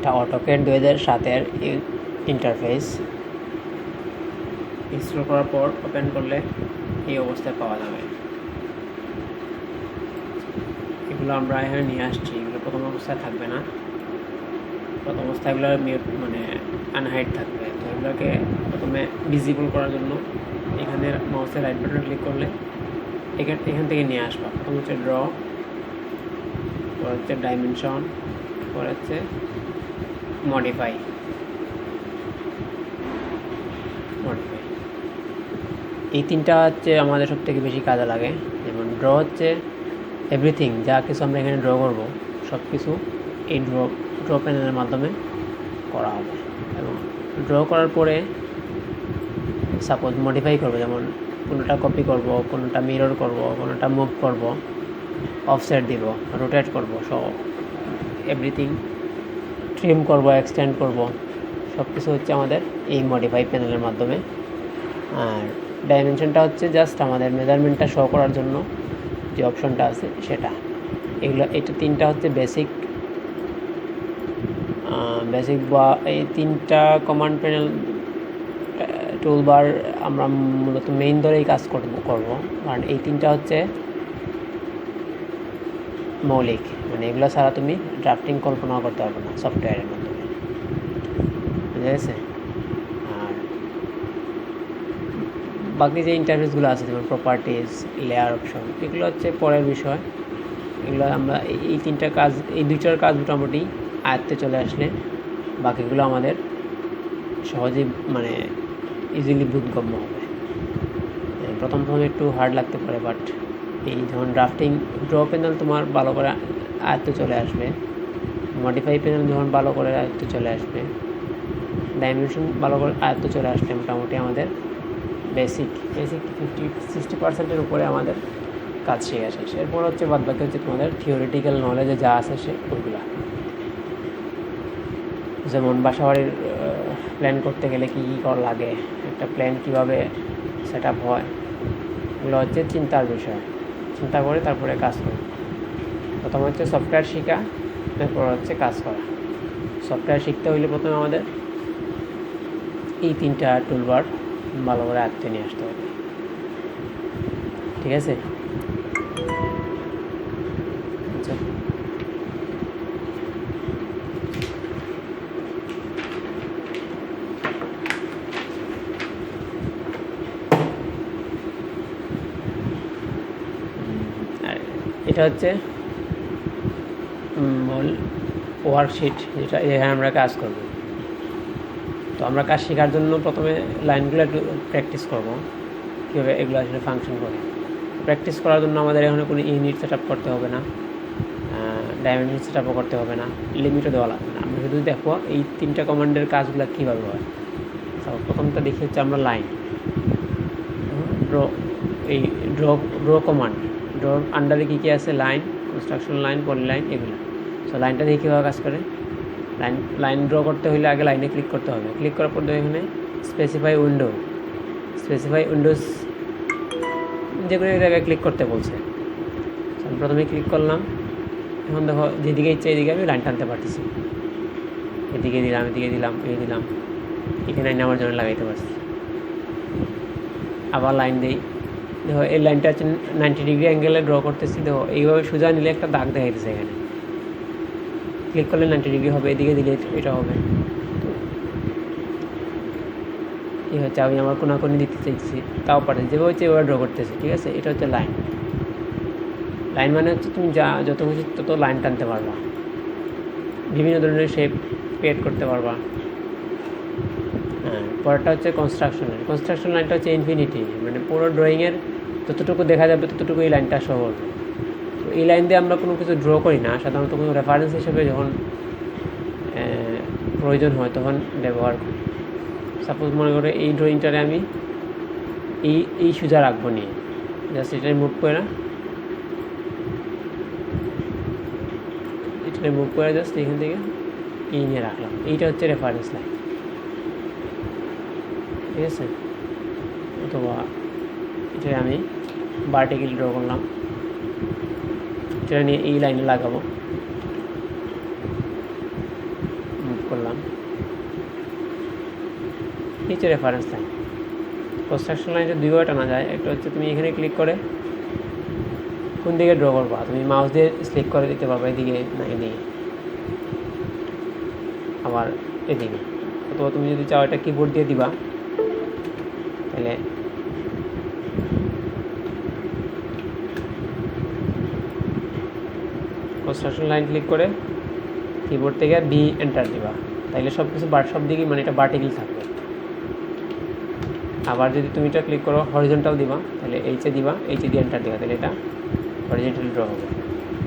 এটা AutoCAD 2007-এর interface. Install করার পর ওপেন করলে এই অবস্থায় পাওয়া যাবে। এগুলো আমরা এখানে নিয়ে আসছি, এগুলো প্রথম অবস্থায় থাকবে না, প্রথম অবস্থায় এগুলো মিউট মানে আনহাইড থাকবে। তো এগুলোকে প্রথমে ভিজিবল করার জন্য এখানে মাউসের রাইট বাটনে ক্লিক করলে এখান থেকে নিয়ে আসবা। প্রথম হচ্ছে ড্র, পর হচ্ছে ডাইমেনশন, পর হচ্ছে মডিফাই। এই তিনটা হচ্ছে আমাদের সব থেকে বেশি কাজে লাগে। যেমন ড্র হচ্ছে এভরিথিং, যা কিছু আমরা এখানে ড্র করব সব কিছু এই ড্র প্যানেলের মাধ্যমে করা হবে। এবং ড্র করার পরে সাপোজ মডিফাই করব, যেমন কোনোটা কপি করব, কোনোটা মিরর করব, কোনোটা মুভ করব, অফসেট দিব, রোটেট করব, সব এভরিথিং ট্রিম করব, এক্সটেন্ড করব, সব কিছু হচ্ছে আমাদের এই মডিফাই প্যানেলের মাধ্যমে। আর ডাইমেনশনটা হচ্ছে জাস্ট আমাদের মেজারমেন্টটা শো করার জন্য যে অপশনটা আছে সেটা। এটা তিনটা হচ্ছে বেসিক বা এই তিনটা কমান্ড প্যানেল টুলবার আমরা মূলত মেইন ধরেই কাজ করব, কারণ এই তিনটা হচ্ছে মৌলিক, মানে এগুলো ছাড়া তুমি ড্রাফটিং কল্পনাও করতে পারবে না সফটওয়্যারের মাধ্যমে, বুঝা গেছে? আর বাকি যে ইন্টারফেসগুলো আছে যেমন প্রপার্টিজ, লেয়ার অপশন, এগুলো হচ্ছে পরের বিষয়। এগুলো আমরা এই তিনটা কাজ, এই দুইটার কাজ মোটামুটি আয়ত্তে চলে আসলে বাকিগুলো আমাদের সহজেই মানে ইজিলি বোধগম্য হবে। প্রথম একটু হার্ড লাগতে পারে, বাট এই যখন ড্র প্যানেল তোমার ভালো করে আয়ত্তে চলে আসবে, মডিফাই প্যানেল যখন ভালো করে আয়ত্তে চলে আসবে, ডাইমেনশন ভালো করে আয়ত্তে চলে আসলে মোটামুটি আমাদের বেসিক 50-60%-এর উপরে আমাদের কাজ শেখা শেষ। এরপর হচ্ছে বাদ বাকি হচ্ছে তোমাদের থিওরিটিক্যাল নলেজে যা আছে ওইগুলো। যেমন বাসাবাড়ির প্ল্যান করতে গেলে কী কী করা লাগে, একটা প্ল্যান কীভাবে সেট আপ হয়, এগুলো হচ্ছে চিন্তার বিষয়। চিন্তা করে তারপরে কাজ করা। প্রথম হচ্ছে সফটওয়্যার শেখা, এরপর হচ্ছে কাজ করা। সফটওয়্যার শিখতে হইলে প্রথমে আমাদের এই তিনটা টুলবার ভালো করে আয়ত্তে নিয়ে আসতে হবে, ঠিক আছে? আচ্ছা, এটা হচ্ছে ওয়ার্কশিট, যেটা এখানে আমরা কাজ করব। তো আমরা কাজ শেখার জন্য প্রথমে লাইনগুলো একটু প্র্যাকটিস করব, কীভাবে এগুলো আসলে ফাংশন করে। প্র্যাকটিস করার জন্য আমাদের এখানে কোনো ইউনিট সেট আপ করতে হবে না, ডাইমেনশন সেট আপও করতে হবে না, লিমিটও দেওয়া লাগবে না। আমরা শুধু দেখো এই তিনটা কমান্ডের কাজগুলো কীভাবে হয়। প্রথমটা দেখি হচ্ছে আমরা লাইন ড্র কমান্ড, ড্রর আন্ডারে কী কী আছে, লাইন, কনস্ট্রাকশন লাইন, পলিলাইন, এগুলো। সো লাইনটা দেখে কীভাবে কাজ করে। লাইন ড্র করতে হলে আগে লাইনে ক্লিক করতে হবে। ক্লিক করার পর এখানে স্পেসিফাই উইন্ডোজ যে কোনো জায়গায় ক্লিক করতে বলছে। আমি প্রথমে ক্লিক করলাম। এখন দেখো যেদিকে ইচ্ছা এদিকে আমি লাইন টানতে পারতেছি, এদিকে দিলাম, এই দিলাম, এখানে নেওয়ার জন্য লাগাইতে পারছি। আবার লাইন দিই, দেখো এই লাইনটা হচ্ছে 90 ডিগ্রি অ্যাঙ্গেলে ড্র করতেছি। দেখো এইভাবে সোজা নিলে একটা দাগ দেখাইতেছে, এখানে ক্লিক করলে 90 ডিগ্রি হবে, এদিকে দিলে এটা হবে। কী হচ্ছে, আমি আমার কোনাকুনি দিতে চাইছি তাও পারতেছি, যেভাবে হচ্ছে এভাবে ড্র করতেছি, ঠিক আছে? এটা হচ্ছে লাইন মানে হচ্ছে তুমি যত খুশি তত লাইন টানতে পারবা, বিভিন্ন ধরনের শেপ ক্রিয়েট করতে পারবা। হ্যাঁ, পরেরটা হচ্ছে কনস্ট্রাকশন লাইনটা হচ্ছে ইনফিনিটি, মানে পুরো ড্রয়িংয়ের যতটুকু দেখা যাবে ততটুকু এই লাইনটা শো করবে। তো এই লাইন দিয়ে আমরা কোনো কিছু ড্র করি না, সাধারণত কোনো রেফারেন্স হিসেবে যখন প্রয়োজন হয় তখন ব্যবহার করি। সাপোজ মনে করে এই ড্রয়িংটারে আমি এই সোজা রাখবো নিয়ে, জাস্ট এটাই মুভ করে জাস্ট এখান থেকে এই নিয়ে রাখলাম। এইটা হচ্ছে রেফারেন্স লাইন, ঠিক আছে? অথবা এটা আমি ভার্টিক্যালি ড্র করলাম, এটা নিয়ে এই লাইনে লাগাবো, করলাম, নিচে রেফারেন্স লাইন। কনস্ট্রাকশন লাইনটা দুইভাবে টানা যায়। একটা হচ্ছে তুমি এখানে ক্লিক করে কোন দিকে ড্র করবা, তুমি মাউস দিয়ে সিলেক্ট করে দিতে পারবে, এদিকে না এদিকে, আবার এদিকে, অথবা তুমি যদি চাও এটা কিবোর্ড দিয়ে দিবা, তাহলে কনস্ট্রাকশন লাইন ক্লিক করে কিবোর্ড থেকে বি এন্টার দিবা, তাইলে সব কিছু সব দিকেই মানে এটা ভার্টিক্যাল থাকবে। আবার যদি তুমি এটা ক্লিক করো হরিজন্টাল দিবা, তাহলে এইচে দিবা, এইচে দিয়ে এন্টার দিবা, তাহলে এটা হরিজন্টাল ড্র হবে।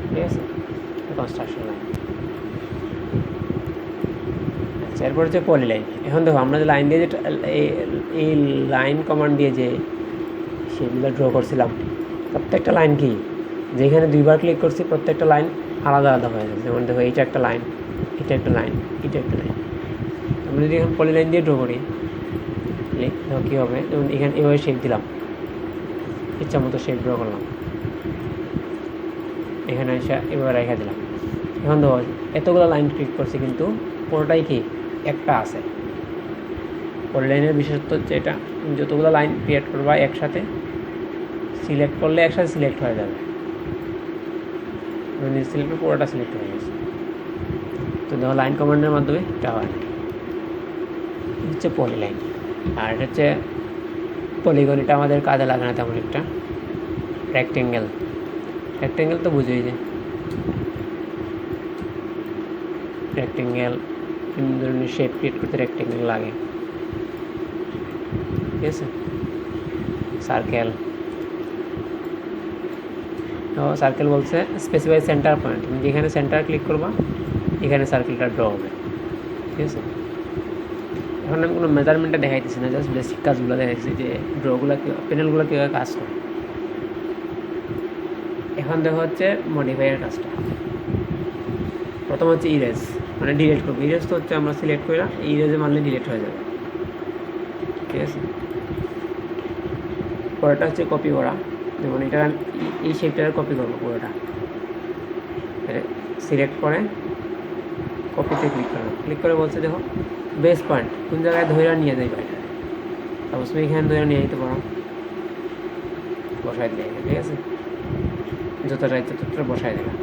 ঠিক আছে, কনস্ট্রাকশন লাইন। আচ্ছা, এরপর হচ্ছে পলি লাইন। এখন দেখো আমরা যে লাইন দিয়ে যেটা এই লাইন কমান্ড দিয়ে যে সেগুলো ড্র করছিলাম, প্রত্যেকটা লাইন কি যেখানে দুইবার ক্লিক করছি প্রত্যেকটা লাইন আলাদা আলাদা হয়ে যাচ্ছে। যেমন দেখো এইটা একটা লাইন, এটা একটা লাইন, এটা একটা লাইন। আমরা যদি এখন পলি লাইন দিয়ে ড্র করি দেখো কী হবে। যেমন এখানে এভাবে শেপ দিলাম, ইচ্ছা মতো শেপ ড্র করলাম, এখানে এসে এভাবে রেখে দিলাম। এখন দেখো এতগুলো লাইন ক্লিক করছি কিন্তু পুরোটাই কি একটা আছে। পলি লাইনের বিশেষত্ব হচ্ছে এটা, যতগুলো লাইন ক্রিয়েট করবা একসাথে সিলেক্ট করলে একসাথে সিলেক্ট হয়ে যাবে। সিলেক্ট পুরোটা সিলেক্ট হয়ে গেছে। তো দেখো লাইন কমান্ডের মাধ্যমে এটা হয়, হচ্ছে পলি লাইন। আর এটা হচ্ছে পলিগন, এটা আমাদের কাজে লাগে না তেমন একটা। রেক্টেঙ্গেল, রেক্টেঙ্গেল তো বুঝেই যে রেক্টেঙ্গেল বিভিন্ন ধরনের শেপ ক্রিয়েট করতে রেক্টেঙ্গেল লাগে। ঠিক আছে, সার্কেল, তো সার্কেল বলছে স্পেসিফাই সেন্টার পয়েন্ট, তুমি যেখানে সেন্টার ক্লিক করবা এখানে সার্কেলটা ড্র হবে। ঠিক আছে, এখন আমি কোনো মেজারমেন্টটা দেখাইতেছি না, জাস্ট বেসিক কাজগুলো দেখাইছি যে ড্রগুলো প্যানেলগুলো কীভাবে কাজ করে। এখন দেখো হচ্ছে মডিফাইয়ের কাজটা। প্রথম হচ্ছে ইরেজ, মানে ডিলিট করবো। ইরেজ তো হচ্ছে আমরা সিলেক্ট করি না, ইরেজে মারলে ডিলিট হয়ে যাবে। ঠিক আছে, পরেরটা হচ্ছে কপি করা। যেমন এটা এই শেপটার কপি করবো পুরোটা, সিলেক্ট করে কপিতে ক্লিক করলাম। ক্লিক করে বলছে দেখো বেস পয়েন্ট কোন জায়গায় ধরে নিয়ে যাই বাইরে, তারপর তুমি এখানে ধরে নিয়ে যেতে পারো, বসাই দিলে। ঠিক আছে, যতটা ইচ্ছে ততটা বসাই দিলাম,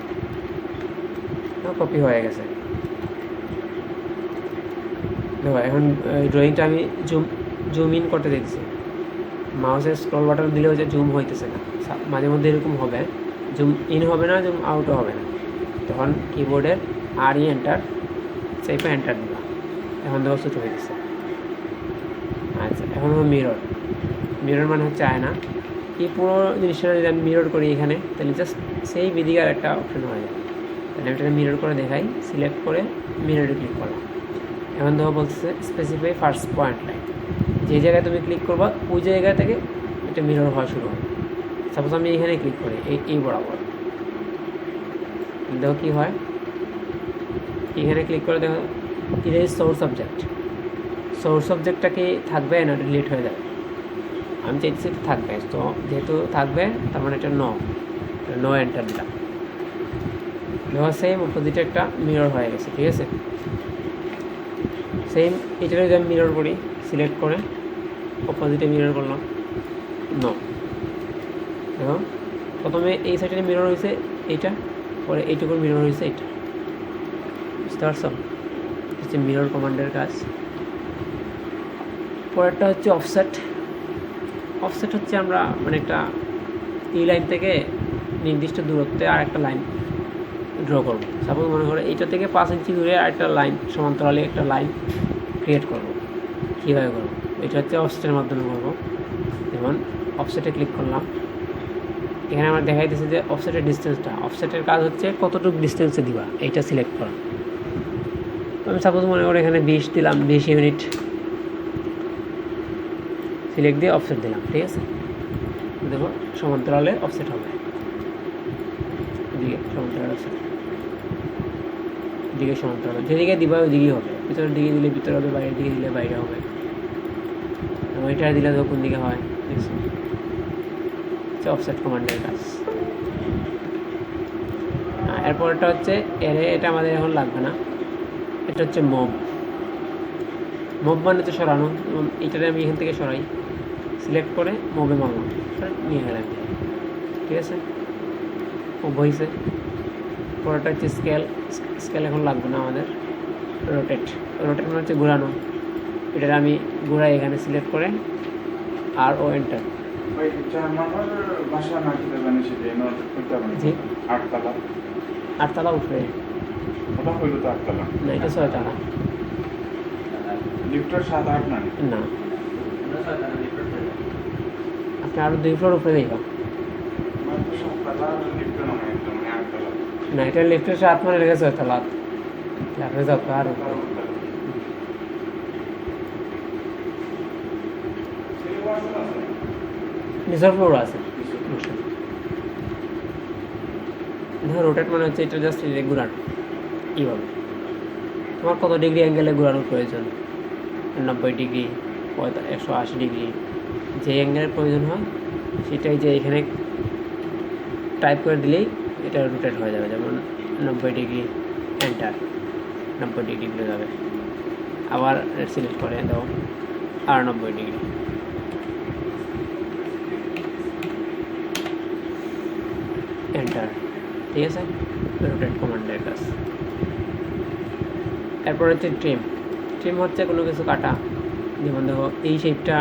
কপি হয়ে গেছে। দেখো এখন ড্রয়িংটা আমি জুম ইন করতে দিচ্ছি, মাউসের স্ক্রল বাটন দিলেও যে জুম হইতেছে না, মাঝে মধ্যে এরকম হবে, জুম ইন হবে না, জুম আউটও হবে না। তখন কিবোর্ডের আর ই এন্টার, চেপে এন্টার দিবা, এখন দেখো ছোটো হয়ে গেছে। আচ্ছা, এখন হলো মিরর। মিরর মানে হচ্ছে আয়না। এই পুরো জিনিসটা যদি আমি মিরর করি এখানে, তাহলে জাস্ট সেই বিদিকার একটা অপশন হয়ে যায়। তাহলে আমি এটাকে মিরর করে দেখাই, সিলেক্ট করে মিররে ক্লিক করলাম। এখন দেখো বলছে স্পেসিফাই ফার্স্ট পয়েন্ট লাইন, যে জায়গায় তুমি ক্লিক করবা ওই জায়গা থেকে এটা মিরর হওয়া শুরু হবে। সাপোজ আমি এখানে ক্লিক করি এই বরাবর, দেখো কী হয়। এখানে ক্লিক করে দেখো ইরেজ সোর্স অবজেক্ট, সোর্স অবজেক্টটা কি থাকবে না ডিলিট হয়ে যাবে? আমি চাইছি থাকবে, তো যেহেতু থাকবে তার মানে এটা নো এন্টার দিলাম। দেখো সেম অপোজিটে একটা মিরর হয়ে গেছে। ঠিক আছে, সেম এটা যদি আমি মিরর করি, সিলেক্ট করে অপোজিটে মিরর করলাম, দেখো প্রথমে এই সাইডে মিরর হয়েছে এইটা, পরে এইটুকুর মিরর হয়েছে এইটা। বুঝতে পারছো? হচ্ছে মিরর কমান্ডের কাজ। পরেরটা হচ্ছে অফসেট। অফসেট হচ্ছে আমরা মানে একটা এই লাইন থেকে নির্দিষ্ট দূরত্বে আর একটা লাইন ড্র করবো। সাপোজ মনে করো এইটা থেকে 5 ইঞ্চি দূরে আরেকটা লাইন, সমান্তরালে একটা লাইন ক্রিয়েট করবো। কীভাবে করবো? এটা হচ্ছে অফসেটের মাধ্যমে করবো। যেমন অফসেটে ক্লিক করলাম, এখানে আমার দেখাই দিচ্ছে যে অফসেটের ডিস্টেন্সটা। অফসেটের কাজ হচ্ছে কতটুকু ডিস্টেন্সে দিবা, এইটা সিলেক্ট করা। আমি সাপোজ মনে করো এখানে 20 দিলাম, 20 ইউনিট সিলেক্ট দিয়ে অফসেট দিলাম। ঠিক আছে, দেখো সমান্তরালে অফসেট হবে, এদিকে সমান্তরাল অফসেট, এদিকে সমান্তরাল, যেদিকে দিবা ওইদিকেই হবে। ভিতরের দিকে দিলে ভিতরে হবে, বাইরের দিকে দিলে বাইরে হবে। ওইটা দিলে তো কোন দিকে হয় দেখছি। অফসেট কমান্ডের কাজ। এরপরটা হচ্ছে এরে, এটা আমাদের এখন লাগবে না। এটা হচ্ছে মুভ। মুভ মানে তো সরানো, যেমন এইটারে আমি এখান থেকে সরাই, সিলেক্ট করে মুভে মারলাম, নিয়ে গেলাম, ঠিক আছে, মুভ হয়েছে। পরেরটা হচ্ছে স্কেল। স্কেল এখন লাগবে না আমাদের। রোটেট, রোটেট মানে হচ্ছে ঘোরানো, এটার আমি ঘোরাই এখানে সিলেক্ট করে আর ও এন্টার। জি, 8 তলা উঠবে না, এটা 6 তলা। না, আপনি আরো 2 ফ্লোর উপরে দেখো না, এটা লিফটের 7 মানে লেগে 6 তলা, আপনি যাও আর নিচের ফ্লোর আছে। ধর রোটেট মানে হচ্ছে এটা জাস্ট ঘুরানো, এইভাবে তোমার কত ডিগ্রি অ্যাঙ্গেলে ঘোরানোর প্রয়োজন, 90 ডিগ্রি, 180 ডিগ্রি, যে অ্যাঙ্গেলের প্রয়োজন হয় সেটাই যে এখানে টাইপ করে দিলেই এটা রোটেট হয়ে যাবে। যেমন 90 ডিগ্রি এন্টার, 90 ডিগ্রি হয়ে যাবে। আবার সিলেক্ট করে দাও আর 90 ডিগ্রি, এন্টার, ঠিক আছে, রোটেট কমান্ডের কাজ। এরপর হচ্ছে ট্রিম। ট্রিম হচ্ছে কোনো কিছু কাটা, যেমন দেখো এই শেপটা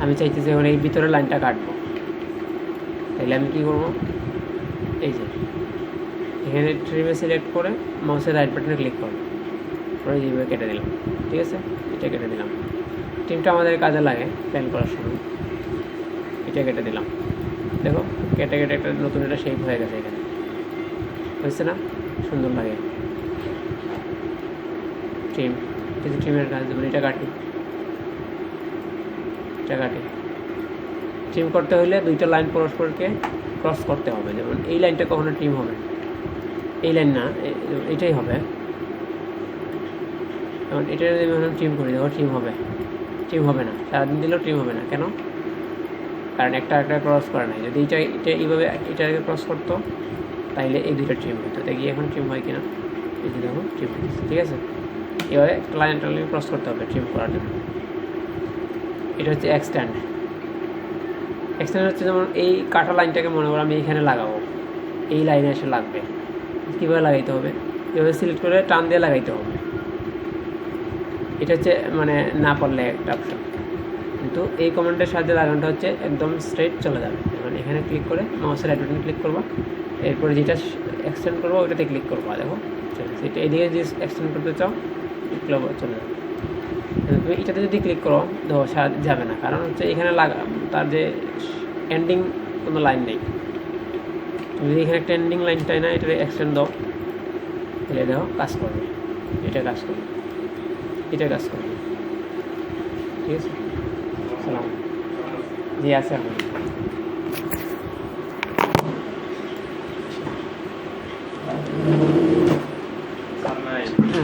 আমি চাইতেছি এখন এই ভিতরের লাইনটা কাটবো, তাহলে আমি কী করবো, এই যে এখানে ট্রিমে সিলেক্ট করে মাউসের রাইট বাটনে ক্লিক করবো, পরে যেভাবে কেটে দিলাম, ঠিক আছে, এটা কেটে দিলাম। ট্রিমটা আমাদের কাজে লাগে প্ল্যান করার সময়, এটা কেটে দিলাম, দেখো কেটে কেটে একটা নতুন একটা শেপ হয়ে গেছে এখানে, হয়েছে না, সুন্দর লাগে। ট্রিম, কিন্তু ট্রিমের কাজ, যেমন এটা কাটি, এটা কাটি। ট্রিম করতে হলে 2টা লাইন পরস্পরকে ক্রস করতে হবে, যেমন এই লাইনটা কখনো ট্রিম হবে, এই লাইন না, এটাই হবে। যেমন এটা যদি আমি ট্রিম করি, দেখো ট্রিম হবে, ট্রিম হবে না, সারাদিন দিলেও ট্রিম হবে না, কেন, কারণ একটা ক্রস করে নাই। যদি এটা এইভাবে এটাকে ক্রস করতো তাইলে এই 2টা ট্রিম হতো, দেখি এখন ট্রিম হয় কিনা, এই যে দেখো ট্রিম হয়েছে, ঠিক আছে। এভাবে একটা লাইন ক্রস করতে হবে ট্রিম করার জন্য। এটা হচ্ছে এক্সট্যান্ড। এক্সট্যান্ড হচ্ছে যেমন এই কাটা লাইনটাকে মনে করো আমি এখানে লাগাবো, এই লাইনে এসে লাগবে, কীভাবে লাগাইতে হবে, এভাবে সিলেক্ট করে টান দিয়ে লাগাইতে হবে। এটা হচ্ছে মানে না পারলে একটা অপশন, কিন্তু এই কমান্ডের সাহায্যে লাগানোটা হচ্ছে একদম স্ট্রেট চলে যাবে। যেমন এখানে ক্লিক করে মাউসের রাইট বাটনে ক্লিক করবো, এরপরে যেটা এক্সটেন্ড করবো ওইটাতে ক্লিক করবো, দেখো সেটা এদিকে যে এক্সটেন্ড করতে চাও চলে যাবে। তুমি এটাতে যদি ক্লিক করো দেখো যাবে না, কারণ হচ্ছে এখানে তার যে এন্ডিং কোনো লাইন নেই। তুমি যদি এখানে একটা এন্ডিং লাইনটাই না, এটা এক্সটেন্ড দাও, তাহলে দেখো কাজ করবে, এটা কাজ করবে, এটা কাজ করবে, ঠিক আছে। সালাম, জি আছে এখন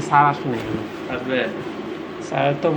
স্যার আসবে, স্যার তো